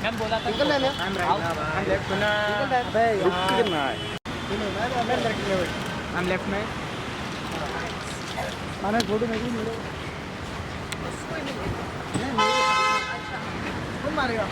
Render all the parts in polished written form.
Twinkle Khanna. I'm right now. I'm left में. Twinkle Khanna. I'm left में. माना photo नहीं मेरे. कौन मारेगा?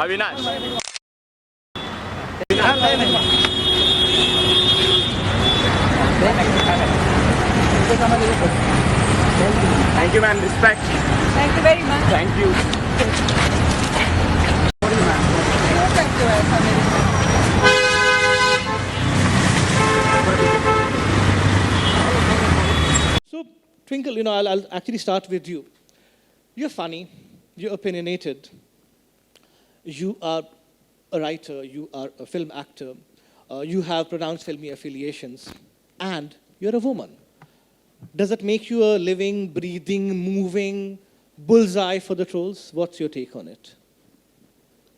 Avinash. Thank you, man. Respect. Thank you very much. Thank you. So, Twinkle, I'll actually start with you. You're funny, you're opinionated, you are a writer, you are a film actor, you have pronounced filmy affiliations, and you're a woman. Does that make you a living, breathing, moving bullseye for the trolls? What's your take on it?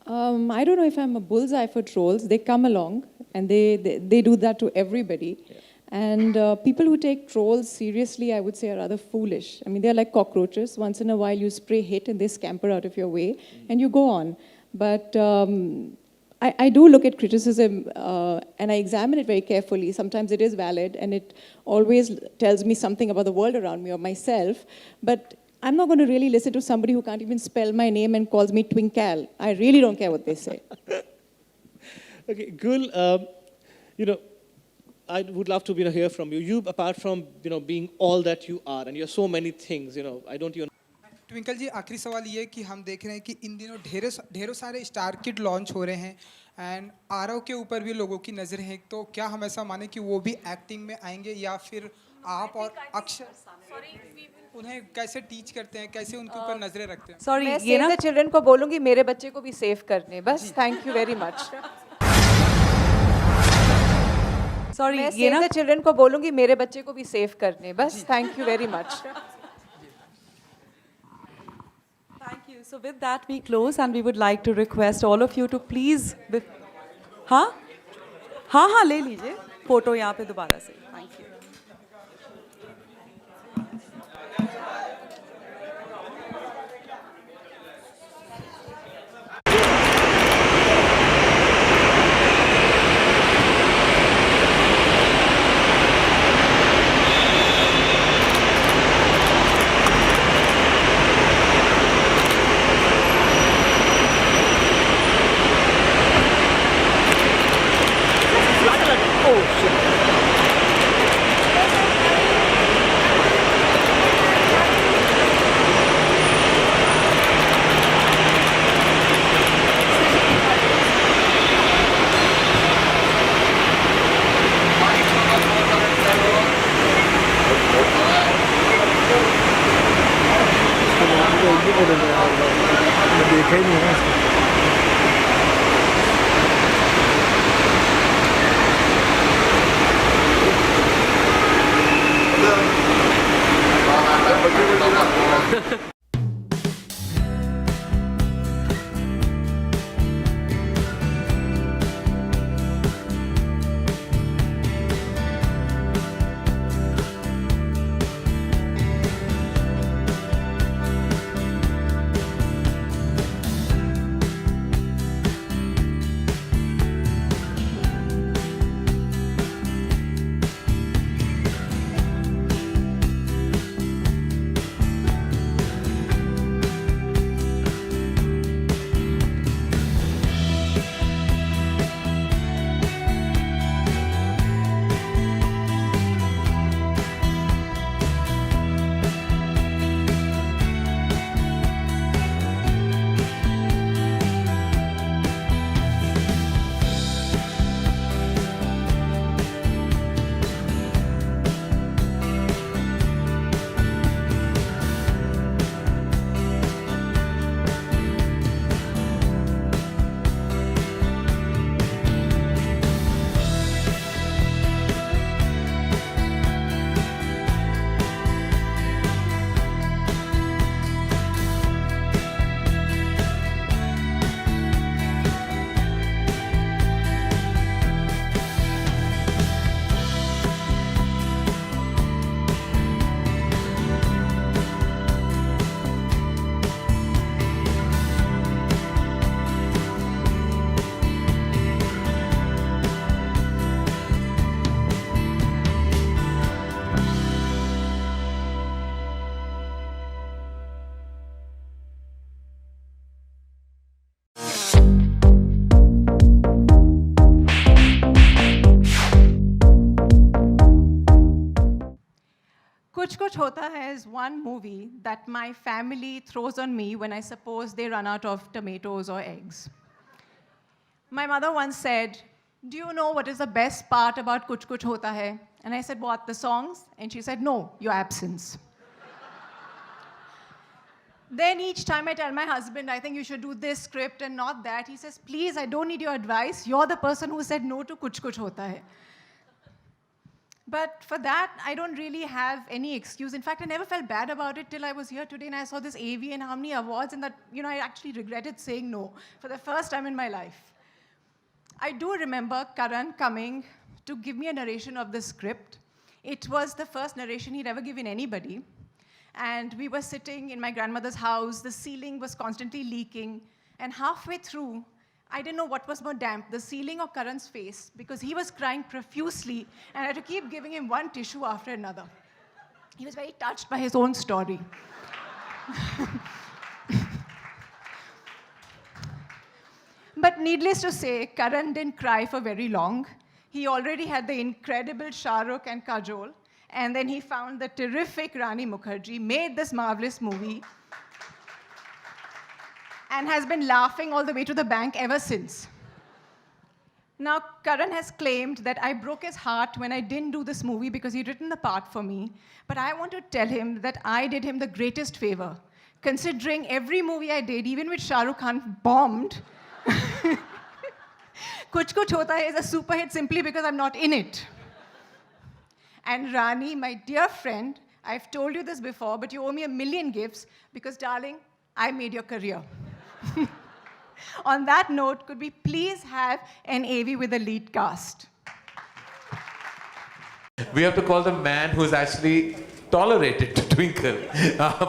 I don't know if I'm a bullseye for trolls. They come along and they do that to everybody. Yeah. And people who take trolls seriously, I would say, are rather foolish. I mean, they're like cockroaches. Once in a while, you spray hate and they scamper out of your way, and you go on. But I do look at criticism and I examine it very carefully. Sometimes it is valid and it always tells me something about the world around me or myself. But I'm not going to really listen to somebody who can't even spell my name and calls me Twinkle. I really don't care what they say. Okay, Gul, I would love to hear from you. You, apart from being all that you are, and you're so many things, I don't even. Twinkle ji, आखिरी सवाल ये कि हम देख रहे हैं कि इन दिनों ढेरों सारे स्टार किड लॉन्च हो रहे हैं एंड आरव के ऊपर भी लोगों की नज़रें हैं, तो क्या हम ऐसा माने कि वो भी एक्टिंग में आएंगे या फिर आप और अक्षर उन्हें कैसे टीच करते हैं, कैसे उनके ऊपर नज़रें रखते हैं? सॉरी, ये ना चिल्ड्रन को बोलूँगी मेरे बच्चे को भी सेव करने, बस. Thank you very much. Sorry, ये ना चिल्ड्रन को बोलूँगी मेरे बच्चे को भी सेव करने, बस. Thank you very much. Thank you. So with that we close and we would like to request all of you to please हाँ ले लीजिए फोटो यहाँ पे दोबारा से. Thank you. Hota Hai is one movie that my family throws on me when I suppose they run out of tomatoes or eggs. My mother once said, "Do you know what is the best part about Kuch Kuch Hota Hai?" And I said, "What, the songs?" And she said, "No, your absence." Then each time I tell my husband, "I think you should do this script and not that," he says, "Please, I don't need your advice. You're the person who said no to Kuch Kuch Hota Hai." But for that, I don't really have any excuse. In fact, I never felt bad about it till I was here today and I saw this AV and how many awards, and that, I actually regretted saying no for the first time in my life. I do remember Karan coming to give me a narration of the script. It was the first narration he'd ever given anybody. And we were sitting in my grandmother's house. The ceiling was constantly leaking. And halfway through, I didn't know what was more damp, the ceiling or Karan's face, because he was crying profusely, and I had to keep giving him one tissue after another. He was very touched by his own story. But needless to say, Karan didn't cry for very long. He already had the incredible Shah Rukh and Kajol, and then he found the terrific Rani Mukherjee, made this marvelous movie, and has been laughing all the way to the bank ever since. Now, Karan has claimed that I broke his heart when I didn't do this movie because he'd written the part for me, but I want to tell him that I did him the greatest favor, considering every movie I did, even with Shah Rukh Khan, bombed. Kuch Kuch Hota Hai is a super hit simply because I'm not in it. And Rani, my dear friend, I've told you this before, but you owe me 1,000,000 gifts because, darling, I made your career. On that note, could we please have an AV with a lead cast? We have to call the man who's actually tolerated to Twinkle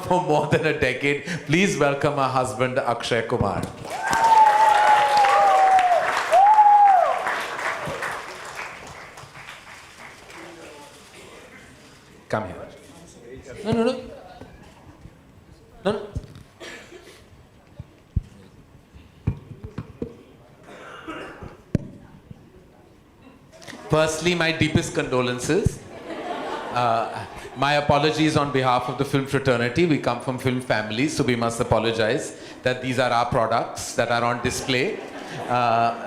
for more than a decade. Please welcome our husband, Akshay Kumar. Come here. No. Firstly, my deepest condolences. My apologies on behalf of the film fraternity. We come from film families, so we must apologize that these are our products that are on display.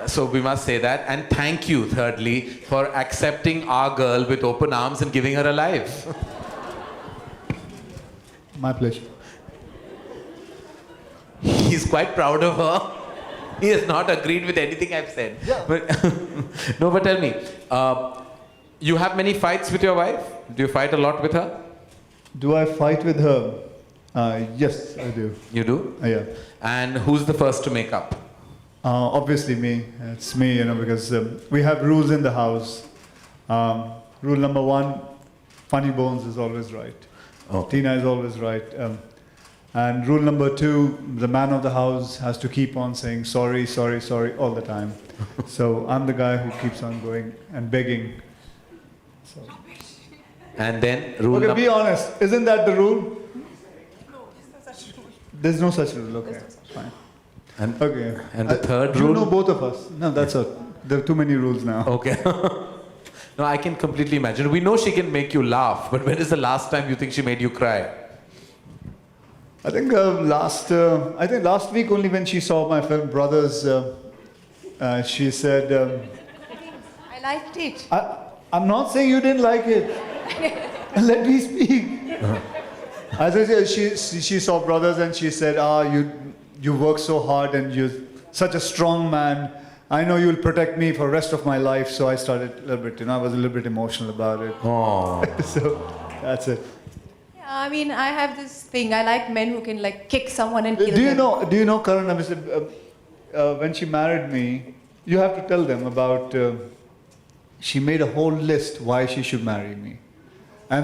So we must say that. And thank you, thirdly, for accepting our girl with open arms and giving her a life. My pleasure. He's quite proud of her. He has not agreed with anything I've said. Yeah. But no, but tell me, you have many fights with your wife? Do you fight a lot with her? Do I fight with her? Yes, I do. You do? Yeah. And who's the first to make up? Obviously me. It's me, because we have rules in the house. Rule number 1, funny bones is always right. Okay. Tina is always right. And rule number 2, the man of the house has to keep on saying sorry, sorry, sorry all the time. So I'm the guy who keeps on going and begging. So. And then rule Okay, be honest. Isn't that the rule? No, there's no such rule. There's no such rule. Okay, fine. And, Okay. And the third You rule? know both of us. No, that's a. There are too many rules now. Okay. No, I can completely imagine. We know she can make you laugh, but when is the last time you think she made you cry? I think last week only when she saw my film Brothers, she said, I liked it. I'm not saying you didn't like it. Let me speak. As I said, she saw Brothers and she said, you work so hard and you're such a strong man. I know you'll protect me for the rest of my life. So I started a little bit, I was a little bit emotional about it. Oh. So that's it. Yeah, I mean, I have this thing. I like men who can kick someone and kill them. Do you know, Karan, when she married me, you have to tell them about, she made a whole list why she should marry me. And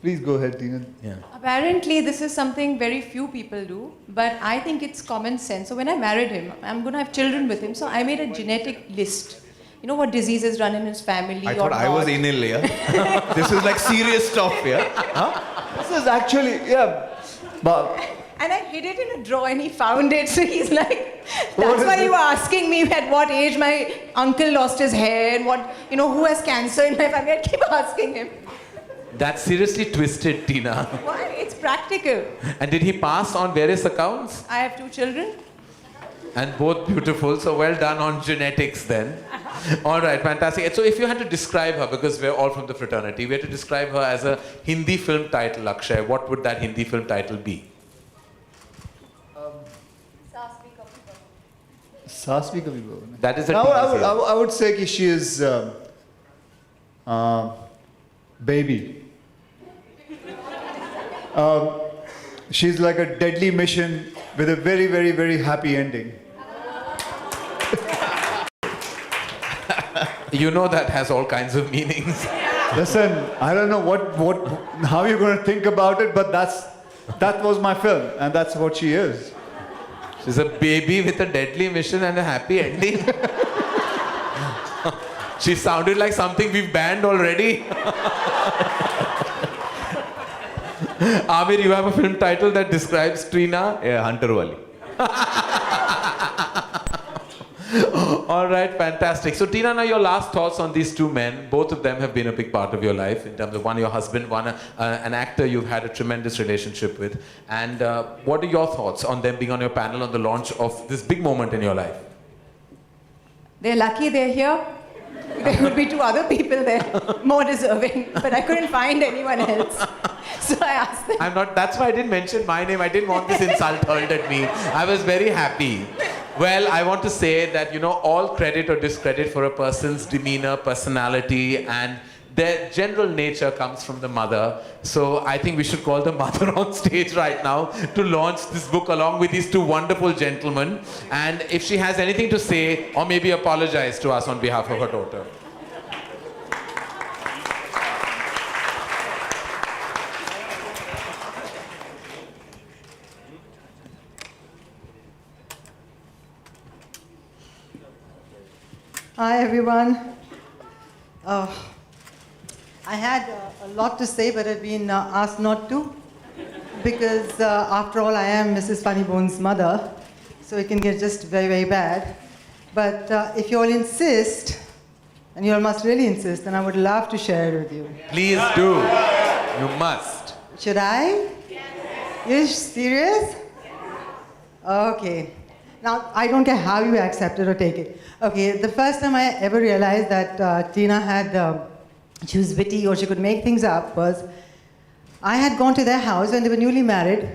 please go ahead, Tina. Yeah. Apparently, this is something very few people do, but I think it's common sense. So when I married him, I'm going to have children with him. So I made a genetic list. You know what diseases run in his family? I thought I was anal, yeah. This is serious stuff, yeah. Huh? This is actually, yeah. But and I hid it in a drawer and he found it. So he's like, that's why you were asking me at what age my uncle lost his hair and who has cancer in my family. I keep asking him. That's seriously twisted, Tina. Why? It's practical. And did he pass on various accounts? I have 2 children. And both beautiful, so well done on genetics then. All right, fantastic. So if you had to describe her, because we're all from the fraternity, we had to describe her as a Hindi film title, Akshay, what would that Hindi film title be? Saas bhi kabhi bahu. That is a No, TV I series. would say that she is baby. She's like a deadly mission with a very, very, very happy ending. You know that has all kinds of meanings. Listen, I don't know how you're going to think about it, but that was my film, and that's what she is. She's a baby with a deadly mission and a happy ending. She sounded like something we've banned already. Amir, you have a film title that describes Trina? Yeah, Hunter Wali. All right, fantastic. So, Tina, now your last thoughts on these 2 men. Both of them have been a big part of your life in terms of one, your husband, one, an actor you've had a tremendous relationship with. And what are your thoughts on them being on your panel on the launch of this big moment in your life? They're lucky they're here. There would be 2 other people there, more deserving, but I couldn't find anyone else. So I asked them. That's why I didn't mention my name. I didn't want this insult hurled at me. I was very happy. Well, I want to say that, all credit or discredit for a person's demeanor, personality, and their general nature comes from the mother. So I think we should call the mother on stage right now to launch this book along with these 2 wonderful gentlemen. And if she has anything to say, or maybe apologize to us on behalf of her daughter. Hi, everyone. I had a lot to say, but I've been asked not to, because after all, I am Mrs. Funnybone's mother, so it can get just very, very bad. But if you all insist, and you all must really insist, then I would love to share it with you. Please do. You must. Should I? Yes. You're serious? Okay. Now, I don't care how you accept it or take it. Okay, the first time I ever realized that Tina she was witty or she could make things up was, I had gone to their house when they were newly married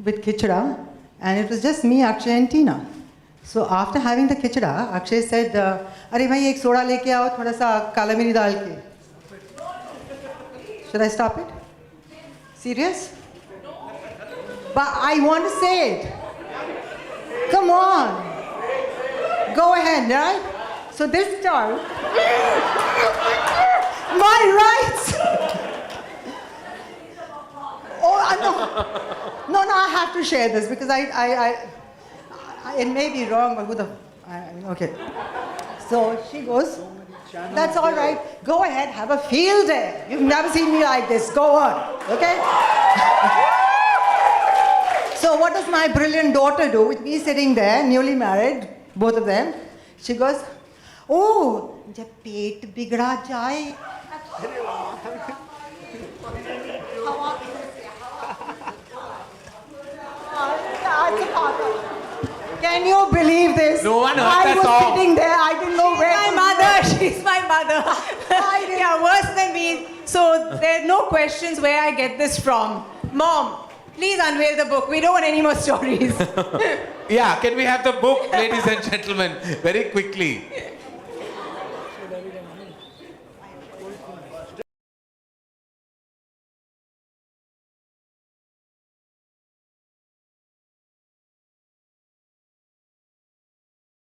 with Kichada, and it was just me, Akshay, and Tina. So after having the Kichada, Akshay said, "Arey bhai, ek soda leke aao, thoda sa kala miri dal ke." Should I stop it? Serious? But I want to say it. Come on. Go ahead, right? So this time, my rights. Oh, no, I have to share this because it may be wrong, but who the, okay. So she goes, that's all right. Go ahead, have a field day. You've never seen me like this. Go on, okay? So what does my brilliant daughter do with me sitting there, newly married, both of them? She goes, oh, jab peet bigda jaye. Can you believe this? No one heard I that was song. sitting there, I didn't know where. My mother, she's my mother. Yeah, worse than me. So there are no questions where I get this from. Mom, please unveil the book. We don't want any more stories. Yeah, can we have the book, ladies and gentlemen, very quickly?